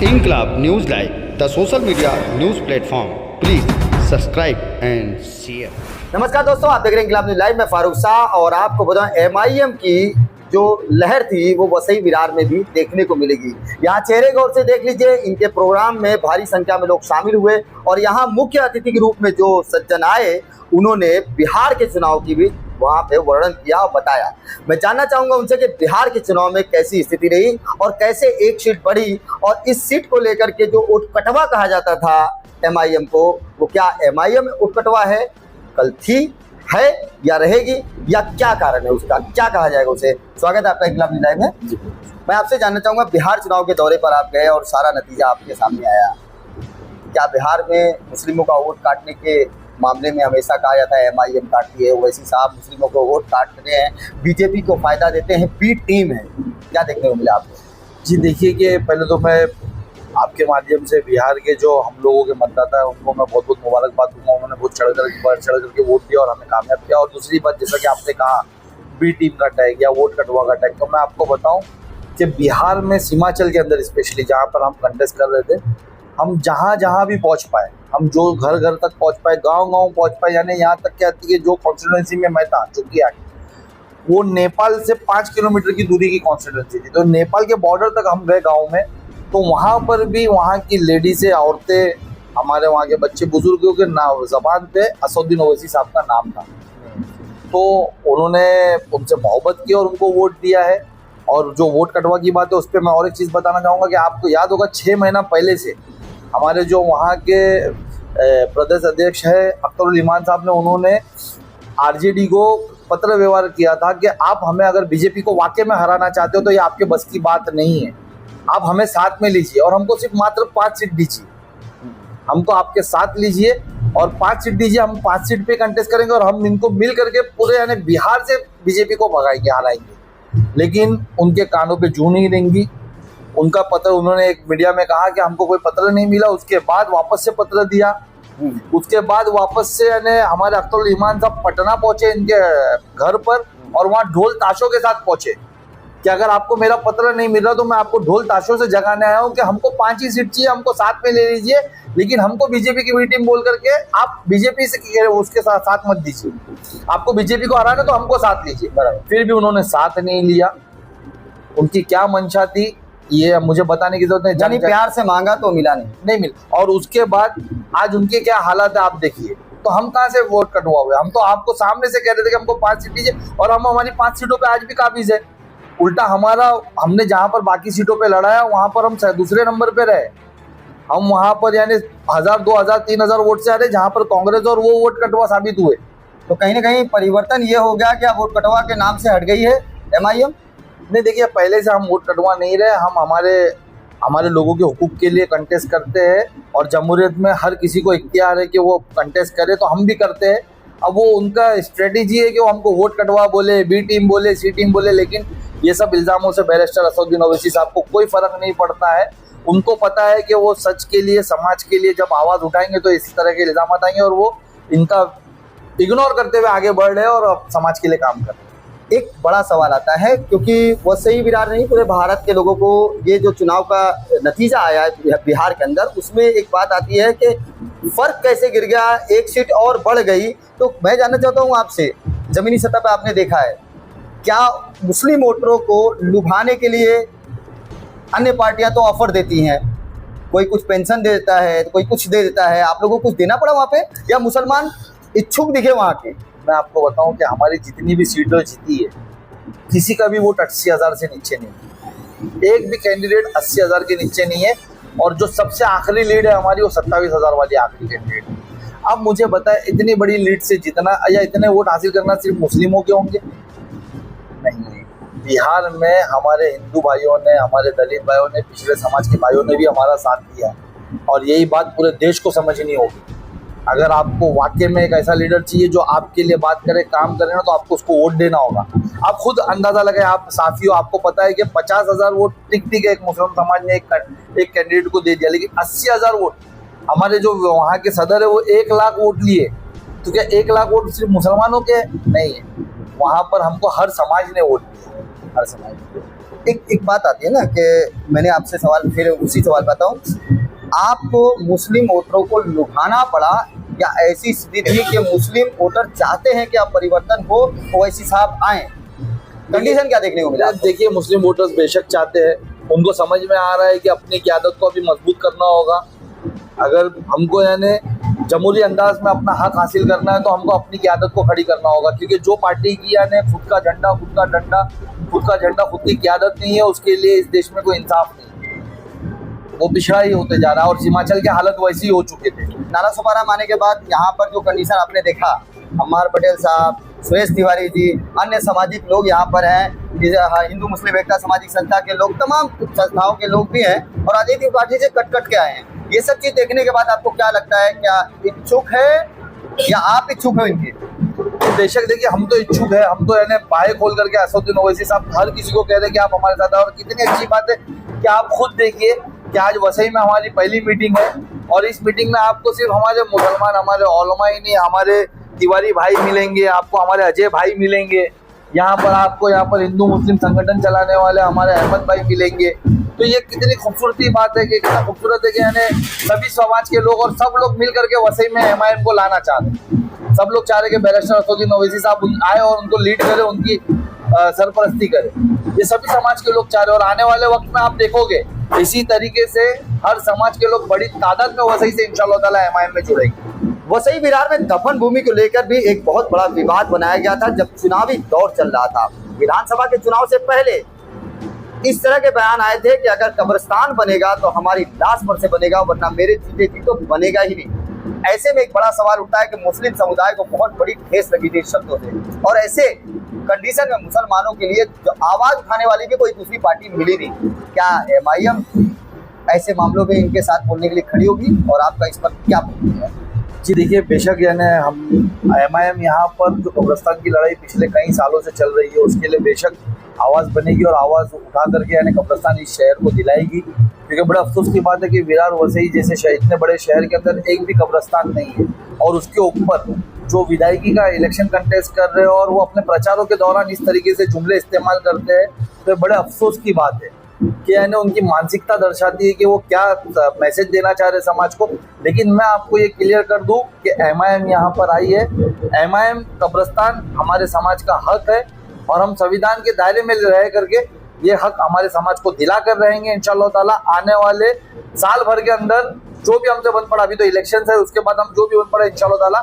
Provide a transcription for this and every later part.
Inkilab News Live, the social media news platform. Please subscribe and share. नमस्कार दोस्तों, आप देख रहे हैं इंकलाब न्यूज़ लाइव में फारूक शाह। और आपको बताऊं एमआईएम की जो लहर थी वो वसई विरार में भी देखने को मिलेगी। यहाँ चेहरे गौर से देख लीजिए, इनके प्रोग्राम में भारी संख्या में लोग शामिल हुए और यहाँ मुख्य अतिथि के रूप में जो सज्जन आए उन्होंने बिहार के चुनाव की भी वहाँ पे वर्णन किया और बताया। मैं जानना चाहूँगा उनसे कि बिहार के चुनाव में कैसी स्थिति रही और कैसे एक सीट बढ़ी, और इस सीट को लेकर के जो उठकटवा कहा जाता था एमआईएम को, वो क्या एमआईएम उठकटवा है, कल थी, है या रहेगी, या क्या कारण है उसका, क्या कहा जाएगा उसे। स्वागत है आपका इंकलाब न्यूज़ लाइव में। मैं आपसे जानना चाहूँगा, बिहार चुनाव के दौरे पर आप गए और सारा नतीजा आपके सामने आया। क्या बिहार में मुस्लिमों का वोट काटने के मामले में हमेशा कहा जाता है एमआईएम काटती है, ओवैसी साहब मुस्लिमों को वोट काटते हैं, बीजेपी को फायदा देते हैं, बी टीम है, क्या देखने को मिला आपको? जी देखिए कि पहले तो मैं आपके माध्यम से बिहार के जो हम लोगों के मतदाता है उनको मैं बहुत बहुत मुबारकबाद दूंगा। उन्होंने बहुत चढ़ करके वोट दिया और हमें कामयाब किया। और दूसरी बात, जैसा कि आपने कहा बी टीम का टैग या वोट कटवा का टैग, तो मैं आपको बताऊं कि बिहार में सीमांचल के अंदर स्पेशली जहाँ पर हम कंटेस्ट कर रहे थे, हम जहाँ जहाँ भी पहुँच पाए, हम जो घर घर तक पहुँच पाए, गाँव गाँव पहुँच पाए, यानी यहाँ तक क्या आती है जो कॉन्स्टिट्यूंसी में मैं था चुकी वो नेपाल से 5 किलोमीटर की दूरी की कॉन्स्टिट्यूंसी थी। तो नेपाल के बॉर्डर तक हम गए गाँव में, तो वहाँ पर भी वहाँ की लेडीज़ें, औरतें, हमारे वहाँ के बच्चे बुजुर्गों के नाम ज़बान पे असदुद्दीन ओवैसी साहब का नाम था। तो उन्होंने उनसे मोहब्बत की और उनको वोट दिया है। और जो वोट कटवा की बात है उस पर मैं और एक चीज़ बताना चाहूँगा कि आपको याद होगा 6 महीना पहले से हमारे जो वहाँ के प्रदेश अध्यक्ष है अख्तरुल इमान साहब ने, उन्होंने आरजेडी को पत्र व्यवहार किया था कि आप हमें अगर बीजेपी को वाकई में हराना चाहते हो तो ये आपके बस की बात नहीं है, आप हमें साथ में लीजिए और हमको सिर्फ मात्र 5 सीट दीजिए, हमको आपके साथ लीजिए और 5 सीट दीजिए, हम 5 सीट पे कंटेस्ट करेंगे और हम इनको मिल करके पूरे यानी बिहार से बीजेपी को भगाएंगे, हराएंगे। लेकिन उनके कानों पे जूं नहीं देंगी। उनका पत्र, उन्होंने एक मीडिया में कहा कि हमको कोई पत्र नहीं मिला, उसके बाद वापस से पत्र दिया, उसके बाद वापस से यानी हमारे अख्तरुल ईमान साहब पटना पहुंचे इनके घर पर और वहाँ ढोल ताशों के साथ पहुंचे कि अगर आपको मेरा पत्र नहीं मिल रहा तो मैं आपको ढोल ताशों से जगाने आया हूँ कि हमको 5 ही सीट चाहिए, हमको साथ में ले लीजिए, लेकिन हमको बीजेपी की बी टीम बोल करके आप बीजेपी से उसके साथ मत दीजिए, आपको बीजेपी को हराना तो हमको साथ लीजिए। फिर भी उन्होंने साथ नहीं लिया। उनकी क्या मंशा थी ये मुझे बताने की जरूरत नहीं, यानी प्यार से मांगा तो मिला नहीं मिला। और उसके बाद आज उनके क्या हालात है आप देखिए। तो हम कहाँ से वोट कटवा हुए, हम तो आपको सामने से कह रहे थे कि हमको 5 सीट दीजिए और हम हमारी 5 सीटों पे आज भी काबिज है। उल्टा हमने जहाँ पर बाकी सीटों पे लड़ाया वहाँ पर हम दूसरे नंबर पे रहे। हम वहाँ पर यानी 1000, 2000, 3000 वोट से आ रहे, जहाँ पर कांग्रेस और वो वोट कटवा साबित हुए। तो कहीं ना कहीं परिवर्तन ये हो गया कि अब वोट कटवा के नाम से हट गई है एमआईएम। नहीं देखिए, पहले से हम वोट कटवा नहीं रहे, हम हमारे लोगों के हुकूक के लिए कंटेस्ट करते हैं और जमहूरियत में हर किसी को इख्तियार है कि वो कंटेस्ट करे, तो हम भी करते हैं। अब वो उनका स्ट्रेटेजी है कि वो हमको वोट कटवा बोले, बी टीम बोले, सी टीम बोले, लेकिन ये सब इल्ज़ामों से बैरिस्टर असदुद्दीन ओवैसी साहब को कोई फ़र्क नहीं पड़ता है। उनको पता है कि वो सच के लिए, समाज के लिए जब आवाज़ उठाएंगे तो इस तरह के इल्ज़ाम आएंगे और वो इनका इग्नोर करते हुए आगे बढ़ रहे हैं और समाज के लिए काम कर रहे हैं। एक बड़ा सवाल आता है, क्योंकि वसई विरार नहीं पूरे भारत के लोगों को ये जो चुनाव का नतीजा आया है बिहार के अंदर, उसमें एक बात आती है कि फर्क कैसे गिर गया, एक सीट और बढ़ गई। तो मैं जानना चाहता हूँ आपसे, ज़मीनी सतह पर आपने देखा है क्या मुस्लिम वोटरों को लुभाने के लिए अन्य पार्टियां तो ऑफर देती हैं, कोई कुछ पेंशन दे देता है, कोई कुछ दे देता है, आप लोगों को कुछ देना पड़ा वहाँ पे, या मुसलमान इच्छुक दिखे वहाँ के? मैं आपको बताऊं कि हमारी जितनी भी सीटें जीती है, किसी का भी वोट 80,000 से नीचे नहीं है, एक भी कैंडिडेट 80,000 के नीचे नहीं है। और जो सबसे आखिरी लीड है हमारी वो 27,000 वाली आखिरी कैंडिडेट है। अब मुझे बताएं, इतनी बड़ी लीड से जितना या इतने वोट हासिल करना सिर्फ मुस्लिमों के होंगे? नहीं, बिहार में हमारे हिंदू भाइयों ने, हमारे दलित भाइयों ने, पिछड़े समाज के भाइयों ने भी हमारा साथ दिया और यही बात पूरे देश को समझनी होगी। अगर आपको वाकई में एक ऐसा लीडर चाहिए जो आपके लिए बात करे, काम करे ना, तो आपको उसको वोट देना होगा। आप खुद अंदाजा लगाए, आप साफी हो, आपको पता है कि 50,000 वोट ठीक है एक मुस्लिम समाज ने एक कैंडिडेट को दे दिया, लेकिन 80,000 वोट हमारे जो वहाँ के सदर है वो 1 लाख वोट लिए। तो क्या 1 लाख वोट सिर्फ मुसलमानों के नहीं है? वहाँ पर हमको हर समाज ने वोट दिया, हर समाज ने। एक बात आती है ना कि मैंने आपसे सवाल फिर उसी सवाल पर आता हूँ, आपको मुस्लिम वोटरों को लुभाना पड़ा या ऐसी स्थिति थी कि मुस्लिम वोटर चाहते हैं कि अब परिवर्तन हो, ओवैसी साहब आए? कंडीशन क्या देखने को मिला आपको? देखिए, मुस्लिम वोटर्स बेशक चाहते हैं, उनको समझ में आ रहा है कि अपनी क़यादत को अभी मजबूत करना होगा। अगर हमको यानी जमहूरी अंदाज में अपना हक हासिल करना है तो हमको अपनी क़यादत को खड़ी करना होगा, क्योंकि जो पार्टी की यानी खुद का झंडा, खुद का डंडा, खुद का झंडा, खुद की क़यादत नहीं है, उसके लिए इस देश में कोई इंसाफ नहीं, वो पिछड़ा ही होते जा रहा है। और हिमाचल की हालत वैसी ही हो चुके थे। नारा सुपारा माने के बाद यहाँ पर जो कंडीशन आपने देखा, अम्मार पटेल साहब, सुरेश तिवारी जी, अन्य सामाजिक लोग यहाँ पर हैं, हिंदू मुस्लिम एकता सामाजिक संस्था के लोग, तमाम संस्थाओं के लोग भी हैं और राजनीतिक पार्टी से कट के आए हैं। ये सब चीज़ देखने के बाद आपको क्या लगता है, क्या इच्छुक है या आप इच्छुक हो इनके? बेशक देखिए, हम तो इच्छुक है, हम तो यानी बाहें खोल करके असदुद्दीन ओवैसी साहब हर किसी को कह रहे हैं कि आप हमारे साथ हैं। और कितनी अच्छी बात है कि आप खुद देखिए कि आज वसई में हमारी पहली मीटिंग है और इस मीटिंग में आपको सिर्फ हमारे मुसलमान, हमारे उलमा ही नहीं, हमारे तिवारी भाई मिलेंगे, आपको हमारे अजय भाई मिलेंगे, यहाँ पर हिंदू मुस्लिम संगठन चलाने वाले हमारे अहमद भाई मिलेंगे। तो ये कितनी खूबसूरती बात है कि कितना खूबसूरत है कि यानी सभी समाज के लोग और सब लोग मिल करके वसई में एमआईएम को लाना चाह रहे हैं। सब लोग चाह रहे हैं कि बैरिस्टर असदुद्दीन ओवैसी साहब आए और उनको लीड करें, उनकी सरपरस्ती करें। ये सभी समाज के लोग चाह रहे हैं और आने वाले वक्त में आप देखोगे इसी तरीके से हर समाज के लोग बड़ी तादाद में वसई से इंशाअल्लाह ताला एमआईएम में जुड़ेंगे। वसई विरार में दफन भूमि को लेकर भी एक बहुत बड़ा विवाद बनाया गया था जब चुनावी दौर चल रहा था। विधानसभा के चुनाव से पहले इस तरह के बयान आए थे कि अगर कब्रिस्तान बनेगा तो हमारी लाश पर से बनेगा, वरना मेरे जीते जी तो बनेगा ही नहीं। ऐसे में एक बड़ा सवाल उठता है कि मुस्लिम समुदाय को बहुत बड़ी ठेस लगी थी इस शब्दों से, और ऐसे कंडीशन में मुसलमानों के लिए जो आवाज उठाने वाली भी कोई दूसरी पार्टी मिली नहीं। क्या एमआईएम ऐसे मामलों में इनके साथ बोलने के लिए खड़ी होगी और आपका इस पर क्या है? जी देखिए, बेशक यानी हम एमआईएम यहाँ पर जो कब्रिस्तान की लड़ाई पिछले कई सालों से चल रही है उसके लिए बेशक आवाज़ बनेगी और आवाज़ उठा करके यानी कब्रिस्तान इस शहर को दिलाएगी। क्योंकि बड़ा अफसोस की बात है कि विरार वसई जैसे शहर, इतने बड़े शहर के अंदर एक भी कब्रिस्तान नहीं है और उसके ऊपर जो विधायकी का इलेक्शन कंटेस्ट कर रहे हैं और वो अपने प्रचारों के दौरान इस तरीके से जुमले इस्तेमाल करते हैं, तो बड़े अफसोस की बात है कि यानी उनकी मानसिकता दर्शाती है कि वो क्या मैसेज देना चाह रहे समाज को। लेकिन मैं आपको ये क्लियर कर दूं कि एमआईएम यहाँ पर आई है। एमआईएम कब्रिस्तान हमारे समाज का हक है और हम संविधान के दायरे में रह करके ये हक हमारे समाज को दिला कर रहेंगे इंशाअल्लाह ताला। आने वाले साल भर के अंदर जो भी हमसे बन पड़ा, अभी तो इलेक्शन है, उसके बाद हम जो भी बन पड़ा इंशाअल्लाह ताला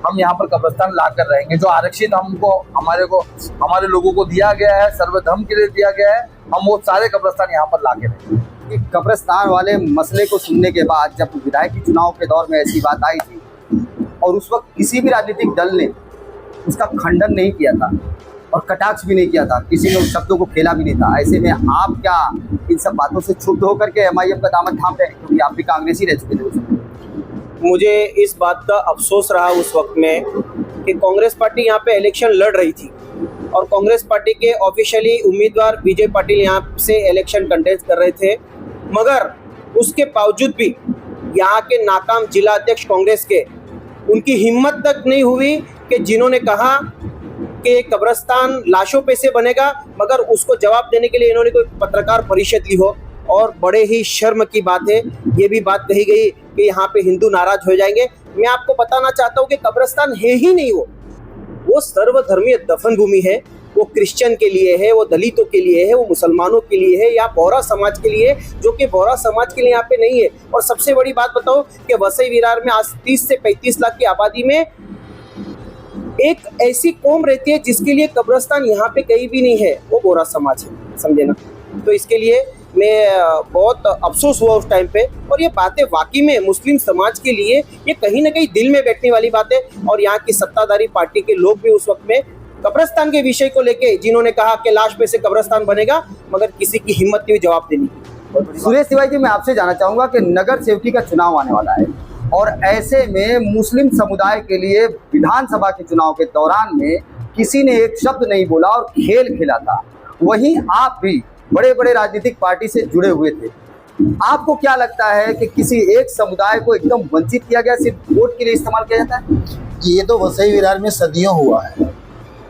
हम यहाँ पर कब्रिस्तान ला कर रहेंगे। जो आरक्षित हमारे लोगों को दिया गया है, सर्वधर्म के लिए दिया गया है, हम वो सारे कब्रिस्तान यहाँ पर ला के रहेंगे। कब्रिस्तान वाले मसले को सुनने के बाद जब विधायकी चुनाव के दौर में ऐसी बात आई थी और उस वक्त किसी भी राजनीतिक दल ने उसका खंडन नहीं किया था और कटाक्ष भी नहीं किया था, किसी ने उन शब्दों को खेला भी नहीं था। ऐसे में आप क्या इन सब बातों से क्षुब्ध होकर के एमआईएम का दामन थाम रहे हैं, क्योंकि आप भी कांग्रेसी रह चुके थे उस समय? मुझे इस बात का अफसोस रहा उस वक्त में कि कांग्रेस पार्टी यहाँ पे इलेक्शन लड़ रही थी और कांग्रेस पार्टी के ऑफिशियली उम्मीदवार विजय पाटिल यहाँ से इलेक्शन कंटेस्ट कर रहे थे, मगर उसके बावजूद भी यहाँ के नाकाम जिला अध्यक्ष कांग्रेस के, उनकी हिम्मत तक नहीं हुई कि जिन्होंने कहा कि कब्रिस्तान लाशों पे से बनेगा, मगर उसको जवाब देने के लिए इन्होंने कोई पत्रकार परिषद ली हो। और बड़े ही शर्म की बात है, ये भी बात कही गई कि यहाँ पे हिंदू नाराज हो जाएंगे। मैं आपको बताना चाहता हूँ कि कब्रिस्तान है ही नहीं, वो सर्वधर्मीय दफन भूमि है। वो क्रिश्चियन के लिए है, वो दलितों के लिए है, वो मुसलमानों के लिए है, या बोहरा समाज के लिए, जो कि बोहरा समाज के लिए यहाँ पे नहीं है। और सबसे बड़ी बात बताओ कि वसई विरार में आज 30 से 35 लाख की आबादी में एक ऐसी कौम रहती है जिसके लिए कब्रिस्तान यहाँ पे कहीं भी नहीं है, वो बोहरा समाज है, समझे ना। तो इसके लिए मैं बहुत अफसोस हुआ उस टाइम पे, और ये बातें वाकई में मुस्लिम समाज के लिए ये कहीं ना कहीं दिल में बैठने वाली बात है। और यहाँ की सत्ताधारी पार्टी के लोग भी उस वक्त में कब्रिस्तान के विषय को लेके, जिन्होंने कहा कि लाश पे से कब्रिस्तान बनेगा, मगर किसी की हिम्मत नहीं जवाब देने की। सुरेश तिवारी जी, मैं आपसे जानना चाहूँगा कि नगर सेवकी का चुनाव आने वाला है और ऐसे में मुस्लिम समुदाय के लिए विधानसभा के चुनाव के दौरान में किसी ने एक शब्द नहीं बोला और खेल खेला था। वहीं आप भी बड़े बड़े राजनीतिक पार्टी से जुड़े हुए थे। आपको क्या लगता है कि किसी एक समुदाय को एकदम वंचित किया गया, सिर्फ वोट के लिए इस्तेमाल किया जाता है? ये तो वसई विरार में सदियों हुआ है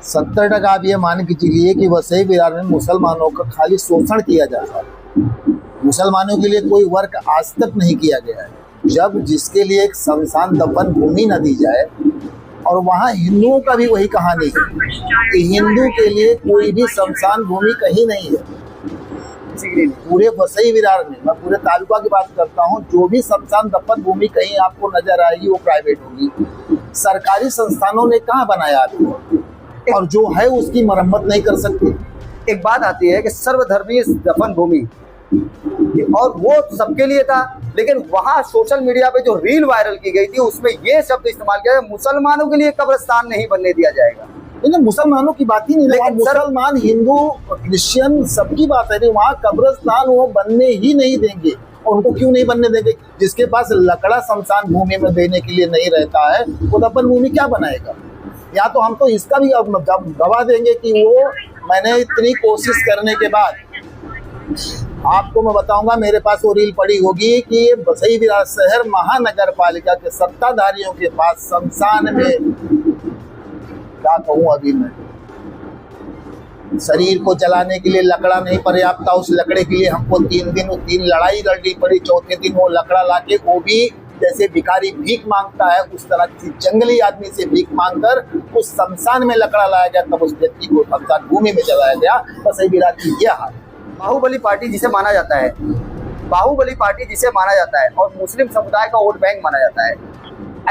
70% आप ये मान के चलिए कि वसई विरार में मुसलमानों का खाली शोषण किया जाता है। मुसलमानों के लिए कोई वर्क आज तक नहीं किया गया है। जब जिसके लिए एक शमशान दफन भूमि न दी जाए, और वहाँ हिंदुओं का भी वही कहानी है कि हिंदू के लिए कोई भी शमशान भूमि कहीं नहीं है। पूरे वसई विरार में, मैं पूरे तालुका की बात करता हूँ, जो भी शमशान दफन भूमि कहीं आपको नजर आएगी वो प्राइवेट होगी। सरकारी संस्थानों ने कहाँ बनाया अभी, और जो है उसकी मरम्मत नहीं कर सकती। एक बात आती है कि सर्वधर्मीय दफन भूमि, और वो सबके लिए था, लेकिन वहां सोशल मीडिया पे जो रील वायरल की गई थी उसमें ये शब्द इस्तेमाल किया गया, मुसलमानों के लिए कब्रिस्तान नहीं बनने दिया जाएगा। लेकिन मुसलमानों की बात ही नहीं, लेकिन मुसलमान हिंदू क्रिश्चियन सबकी बात है, वहाँ कब्रिस्तान वो बनने ही नहीं देंगे। और उनको क्यों नहीं बनने देंगे? जिसके पास लकड़ा शमशान भूमि में देने के लिए नहीं रहता है वो दफन भूमि क्या बनाएगा? या तो हम तो इसका भी गवाह देंगे कि वो, मैंने इतनी कोशिश करने के बाद आपको मैं बताऊंगा, मेरे पास वो रील पड़ी होगी कि ये वसई विरार शहर महानगर पालिका के सत्ताधारियों के पास शमशान में, क्या कहूँ अभी मैं, शरीर को जलाने के लिए लकड़ा नहीं पर्याप्त था। उस लकड़े के लिए हमको 3 लड़ाई लड़नी पड़ी। चौथे दिन वो लकड़ा लाके, वो भी जैसे भिखारी भीख मांगता है उस तरह किसी जंगली आदमी से भीख मांगकर उस शमशान में लकड़ा लाया गया, तब उस व्यक्ति को शमशान भूमि में जलाया गया। वसई विरार की यह हाल। बाहुबली पार्टी जिसे माना जाता है, बाहुबली पार्टी जिसे माना जाता है और मुस्लिम समुदाय का वोट बैंक माना जाता है,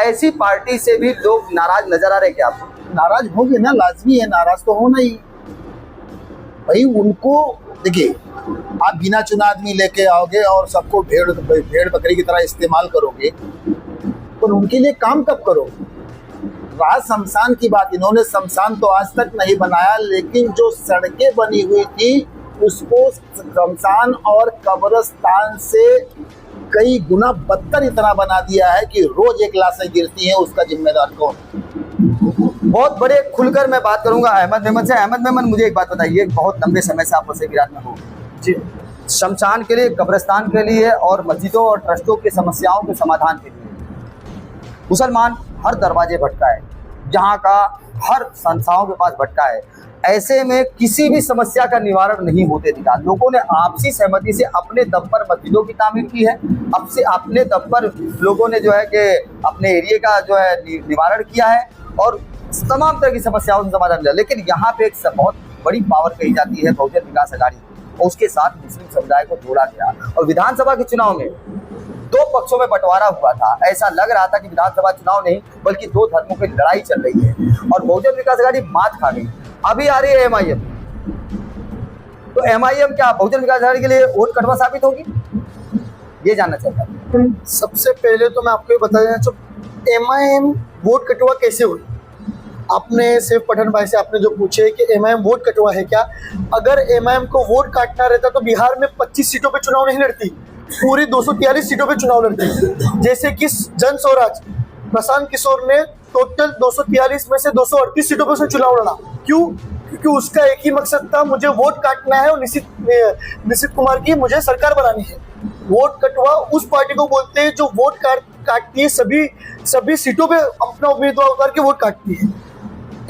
ऐसी पार्टी से भी लोग नाराज नजर आ रहे हैं क्या आपको? नाराज होंगे ना, लाजमी है, नाराज तो होना ही भाई। उनको देखिए, आप बिना चुना आदमी लेके आओगे और सबको भेड़ बकरी की तरह इस्तेमाल करोगे, पर उनके लिए काम कब करोगे? राज शमशान की बात, इन्होंने शमशान तो आज तक नहीं बनाया, लेकिन जो सड़कें बनी हुई थी उसको शमशान और कब्रिस्तान से कई गुना बदतर इतना बना दिया है कि रोज एक लाशें गिरती हैं। उसका जिम्मेदार कौन? बहुत बड़े खुलकर मैं बात करूंगा अहमद मेमन से। अहमद मेमन, मुझे एक बात बताइए, बहुत लंबे समय से आप वसई विरार में हो जी, शमशान के लिए, कब्रिस्तान के लिए और मस्जिदों और ट्रस्टों की समस्याओं के समाधान के लिए मुसलमान हर दरवाजे भटका है, जहाँ का हर संस्थाओं के पास भटका है। ऐसे में किसी भी समस्या का निवारण नहीं होते दिखा। लोगों ने आपसी सहमति से अपने दम पर मस्जिदों की तामीर की है, अब से अपने दम पर लोगों ने जो है कि अपने एरिया का जो है निवारण किया है और तमाम तरह की समस्याओं का समाधान किया। लेकिन यहाँ पे एक बहुत बड़ी पावर कही जाती है बहुजन विकास अघाड़ी, और उसके साथ मुस्लिम समुदाय को जोड़ा गया। और विधानसभा के चुनाव में 2 पक्षों में बंटवारा हुआ था। ऐसा लग रहा था कि विधानसभा चुनाव नहीं बल्कि 2 धर्मों की लड़ाई चल रही है, और बहुजन विकास अघाड़ी मात खा गई। अभी आ रही है MIM, तो MIM क्या बहुजन विकास अघाड़ी के लिए वोट कटवा साबित होगी? ये जानना चाहता हूँ। सबसे पहले तो मैं आपको ये बता देना चाहूँ, MIM वोट कटवा कैसे हुई? आपने सिर्फ पठान भाई से आपने जो पूछे कि MIM वोट कटवा है क्या, अगर MIM को वोट काटना रहता तो बिहार में 25 सीटों पे चुनाव नहीं लड़ती, पूरी 243 सीटों पे चुनाव लड़ती। जैसे कि जन स्वराज प्रशांत किशोर ने टोटल 243 में से 238 सीटों पे उसने चुनाव लड़ा। क्यों? क्योंकि उसका एक ही मकसद था, मुझे वोट काटना है और निश्चित कुमार की मुझे सरकार बनानी है। वोट कटवा उस पार्टी को बोलते हैं जो वोट काटती है, सभी सीटों पे अपना उम्मीदवार उतार के वोट काटती है।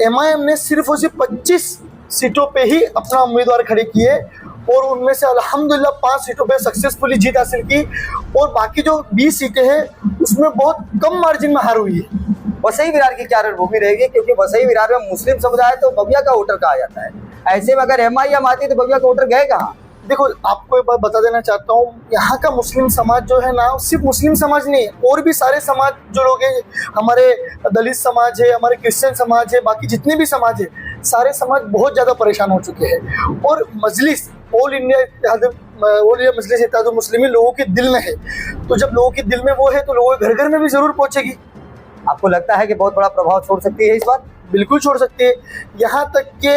MIM ने सिर्फ और सिर्फ 25 सीटों पे ही अपना उम्मीदवार खड़े किए, और उनमें से अल्हम्दुलिल्लाह 5 सीटों पे सक्सेसफुली जीत हासिल की, और बाकी जो 20 सीटें हैं उसमें बहुत कम मार्जिन में हार हुई है। वसई विरार की क्या रणभूमि रहेगी? क्योंकि वसई विरार में मुस्लिम समुदाय तो बबिया का वोटर कहा जाता है। ऐसे में अगर MIM आती तो बबिया का वोटर गए कहाँ? देखो, आपको एक बात बता देना चाहता हूँ, यहाँ का मुस्लिम समाज जो है ना, सिर्फ मुस्लिम समाज नहीं, और भी सारे समाज जो लोग हैं, हमारे दलित समाज है, हमारे क्रिश्चियन समाज है, बाकी जितने भी समाज है, सारे समाज बहुत ज़्यादा परेशान हो चुके हैं। और मजलिस ऑल इंडिया मजलिस इत्तेहादुल मुस्लिमीन लोगों के दिल में है, तो जब लोगों के दिल में वो है तो लोगों के घर घर में भी ज़रूर पहुँचेगी। आपको लगता है कि बहुत बड़ा प्रभाव छोड़ सकती है इस बार? बिल्कुल छोड़ सकती है। यहाँ तक के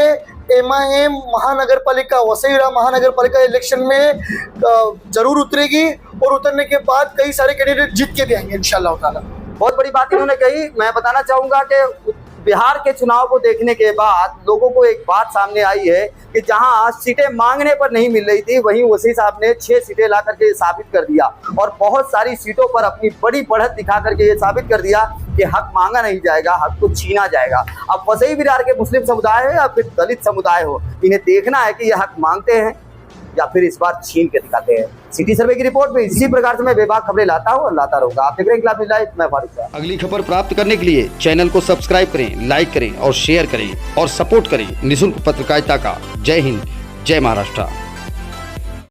MIM महानगर पालिका, वसई विरार महानगर पालिका इलेक्शन में जरूर उतरेगी, और उतरने के बाद कई सारे कैंडिडेट जीत के भी आएंगे इंशाल्लाह ताला। बहुत बड़ी बात इन्होंने कही। मैं बताना चाहूंगा कि बिहार के चुनाव को देखने के बाद लोगों को एक बात सामने आई है कि जहां सीटें मांगने पर नहीं मिल रही थी, वहीं वसी साहब ने 6 सीटें ला करके साबित कर दिया, और बहुत सारी सीटों पर अपनी बड़ी बढ़त दिखा करके ये साबित कर दिया ये हक मांगा नहीं जाएगा, हक को छीना जाएगा। अब वसई विरार के मुस्लिम समुदाय हो या फिर दलित समुदाय हो, इन्हें देखना है कि ये हक मांगते हैं या फिर इस बार छीन के दिखाते हैं। सिटी सर्वे की रिपोर्ट में इसी प्रकार से मैं बेबाक खबरें लाता हूँ और लाता रहूंगा। आप देख रहे हैं इंकलाब न्यूज़ लाइव, मैं फारूक शाह। अगली खबर प्राप्त करने के लिए चैनल को सब्सक्राइब करें, लाइक करें और शेयर करें और सपोर्ट करें निःशुल्क पत्रकारिता का। जय हिंद, जय महाराष्ट्र।